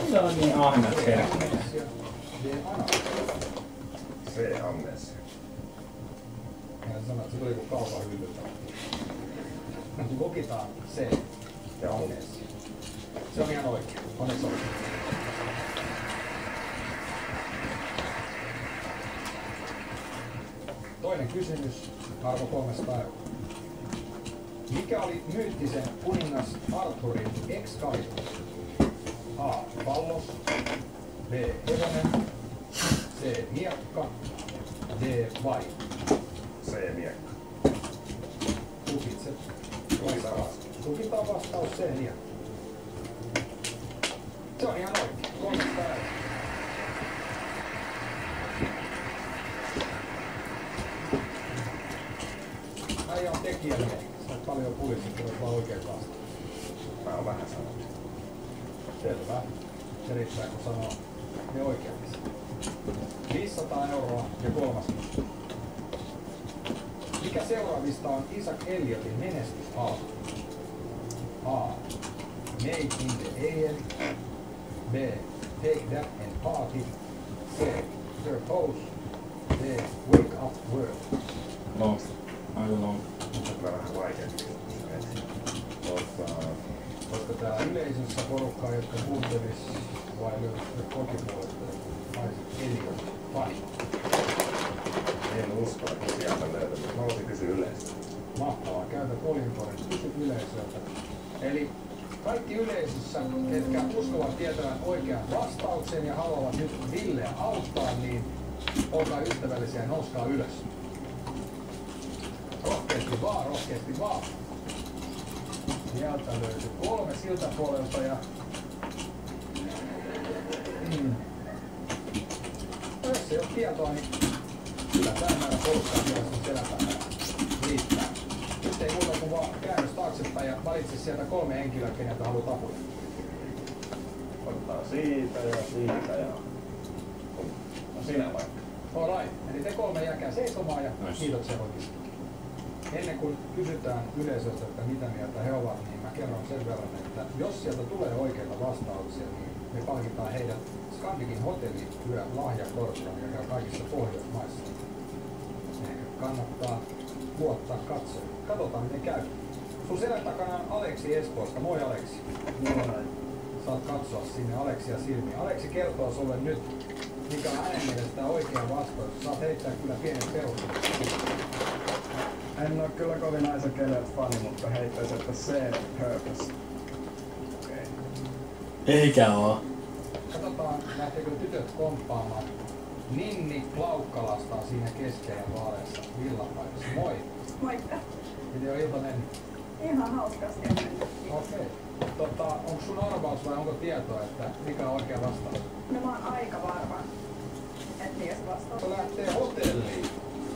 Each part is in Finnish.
Se on niin ahnas herkkä. Se amnesia. Hän sanoi, että se tuli kuin kaupan hyllyltä. Lukitaan C ja amnesia. Se on ihan oikein. Onneksi oikein. Toinen kysymys, arvo 300 €. Mikä oli myyttisen kuningas Arthurin Excalibur? A. Pallos. B. Hevonen. C. Miekka. D. Vai. C. Miekka. Tulkitse. Tulkitaan vastaus C. Miekka. Se on ihan oikein. 300 €. Äijä on tekijämies. Sä oot paljon pulissa, kun olet vaan oikein vastaan. Mä oon vähän sanonut. Selvä. Se riittää, kun sanoo ne oikeaksi. 500 € ja kolmas. Mikä seuraavista on Isaac Elliotin menestysalbumi? A. Made in the AM. B. Take That and Party. C. Purpose. D. Wake Up World. Long. Aika long. Kyllä vähän vaikeampi. Olisiko täällä yleisössä porukkaa, jotka kuuntelis vai löytyykö kotipuolesta Isaac Elliot fani? En usko, että sieltä löytyy. Mä voisin kysyä yleistä. Mahtavaa. Käytä Polinkorin. Kysy yleisöltä. Eli kaikki yleisössä, ketkä uskovat tietävän oikean vastauksen ja haluavat nyt Villeä auttaa, niin olkaa ystävällisiä ja nouskaa ylös. Rohkeasti vaan, rohkeasti vaan. Sieltä löytyy 3 siltä puolelta ja... Jos ei ole tietoa, niin kyllä tämä määrä porukkaa vielä sun seläpäällä riittää. Nyt ei muuta kuin vaan käännös taaksepäin ja valitse sieltä 3 henkilöä, keneltä haluat apuja. Ottaa siitä ja siitä ja... No sinä vaikka. Alright, eli te 3 jääkää seisomaan ja kiitoksia oikeasti. Ennen kuin kysytään yleisöltä, että mitä mieltä he ovat, niin mä kerron sen verran, että jos sieltä tulee oikeita vastauksia, niin me palkitaan heidät Scandikin hotelliyö lahjakortilla, mikä käy kaikissa Pohjoismaissa. Kannattaa luottaa katsoa. Katsotaan miten käy. Sun selän takana on Aleksi Espoosta. Moi Aleksi. Moi. Saat katsoa sinne Aleksia silmiin. Aleksi kertoo sulle nyt, mikä on hänen mielestä oikea vastaus. Saat heittää kyllä pienet perustelut. En oo kyllä kovin Isaac Elliot fani, mutta heittäis, että C. Purpose. Okei. Eikä oo. Katsotaan, lähteekö tytöt komppaamaan. Ninni Klaukkalasta on siinä keskellä vaaleissa villapaidassa. Moi! Moikka! Miten on ilta mennyt? Ihan hauskasti on mennyt. Okei. Onko sun arvaus vai onko tietoa, että mikä on oikea vastaus? No mä oon aika varma, että mies vastaa. Se lähtee hotelliin.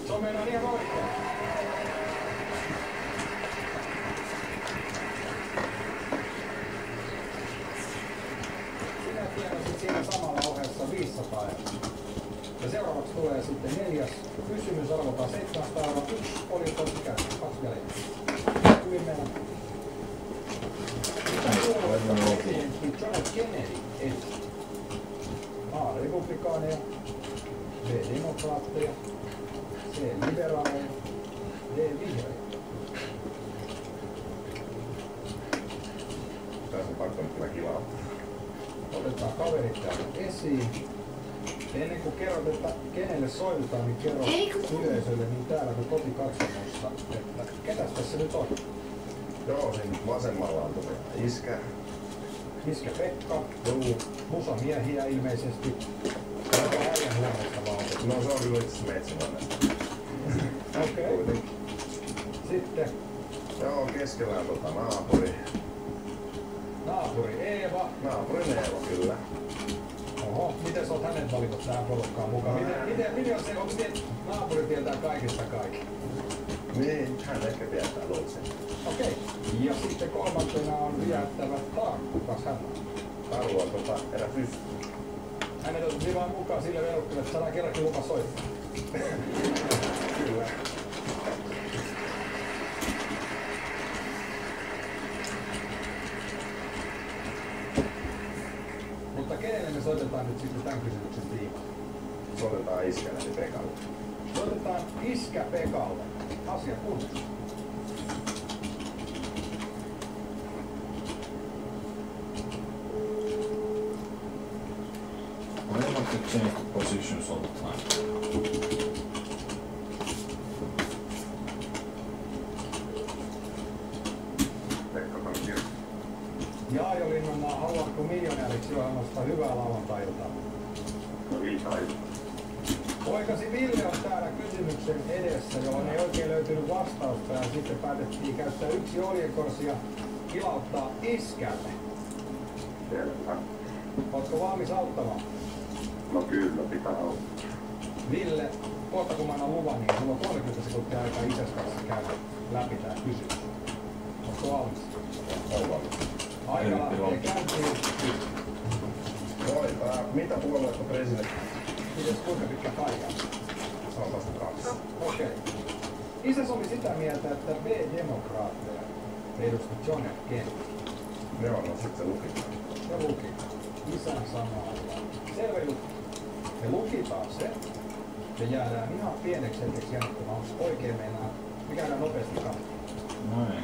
Se on meidän ihan oikein. Sinä tienasit siinä samalla ohessa 500 €. Ja seuraavaksi tulee sitten 4. kysymys, arvotaan 700 €. 1 oli tosi käynyt, 2 jäljellä. Hyvin mennä. Mitä puolueesta presidentti John Kennedy etsi? A. Republikaaneja. B. Demokraatteja. C. Liberaaleja. D. Vihreitä. Tässä on pakko nyt kyllä kilaa. Otetaan kaverit täältä esiin. Ennen kuin kerrot, että kenelle soitetaan, niin kerro yleisölle niin täällä kuin kotikatsomossa, että ketäs tässä nyt on? Joo, siinä vasemmalla on tosiaan Iskä. Iskä Pekka, musamiehiä ilmeisesti. Aika äijän huoneesta vaan otettu. No se on kyllä itse metsävainen. Okei. Sitten Joo, keskellä on naapuri. naapuri Eeva. Naapurin Eeva kyllä. Oho, miten sä oot hänet valitut tähän porukkaan mukaan? Miten on se, onko naapuri tietää kaikista kaikki? Niin, hän ehkä tietää luulisen. Okei. Ja sitten kolmantena on viehättävä Taru. Kukas hän on? Taru on eräs Hänet otettiin vaan mukaan sille verukkeelle, että saadaan kerrankin lupa soittaa. Kyllä. Mutta soitetaan nyt sitten tämän kysymyksen tiimoilta. Soitetaan iskälle eli Pekalle. Soitetaan iskä Pekalle. Asia kunnossa. Why do I have to change the positions all the time? Pekka Kankio. Jaajo Linnanmaa, haluatko miljonääriksi ohjelmasta hyvää lauantai-iltaa? No ilta-ilta. Poikasi Ville on täällä kysymyksen edessä, johon ei oikein löytynyt vastausta ja sitten päätettiin käyttää yksi oljenkorsi ja ilauttaa iskälle. Selvä. Ootko valmis auttamaan? No kyllä, pitää auttaa. Ville, kohta kun mä annan luvan, niin sulla on 30 sekuntia aikaa isäs kanssa käydä läpi tää kysymys. Ootko valmis? On valmis. Aika lähtee käyntiin. Moi, mitä puoluetta presidentti? Mites kuinka pitkä paikka? Se on vasta 2. Okei. Isäs oli sitä mieltä, että B-demokraatteja edusti John F. Kennedy. Joo, no sit se luki. Se luki. Isän sanoo, että selvä juttu. Me lukitaan se ja jäädään ihan pieneksi hetkeksi jännittämään, onko oikein mennään. Me käydään nopeasti kahteen. Nice.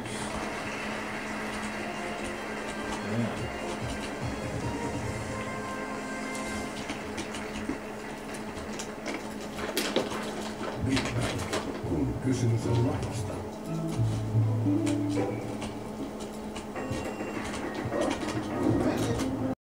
Yeah. Big Bang, kun kysymys on rahasta.